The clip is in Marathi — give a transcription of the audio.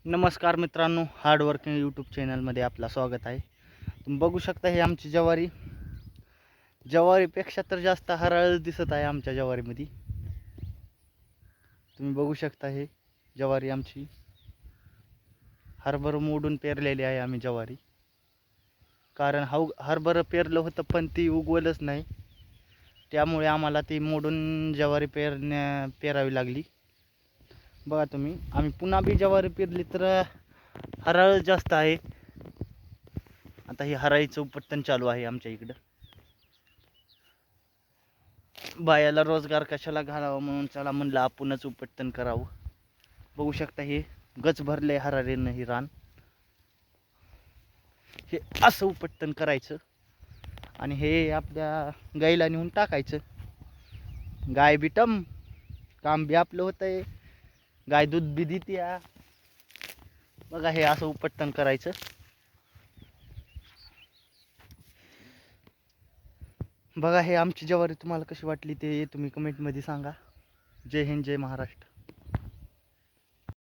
नमस्कार मित्रांनो, हार्डवर्किंग यूट्यूब चॅनलमध्ये आपला स्वागत आहे. तुम्ही बघू शकता हे आमची ज्वारीपेक्षा तर जास्त हरळ दिसत आहे आमच्या ज्वारीमध्ये. तुम्ही बघू शकता हे ज्वारी आमची हरभर मोडून पेरलेली आहे आम्ही ज्वारी. कारण हरभर पेरलं होतं पण ती उगवलच नाही, त्यामुळे आम्हाला ती मोडून ज्वारी पेरावी लागली. बघा तुम्ही, आम्ही पुन्हा बी ज्वारी पेरली तर हरळ जास्त आहे. आता हे हराळीचं उपटन चालू आहे आमच्या इकडं. बायाला रोजगार कशाला घालावा म्हणून चला म्हणलं आपणच उपटन करावं. बघू शकता हे गच भरले हरारीनं ही रान. हे असं उपटन करायचं आणि हे आपल्या गाईला नेऊन टाकायचं. गाय बिटम काम बी आपलं होतंय, गाय दूध बी देते. बघा हे असं उपटन करायचं. बघा हे आमची ज्वारी तुम्हाला कशी वाटली ते तुम्ही कमेंटमध्ये सांगा. जय हिंद, जय महाराष्ट्र.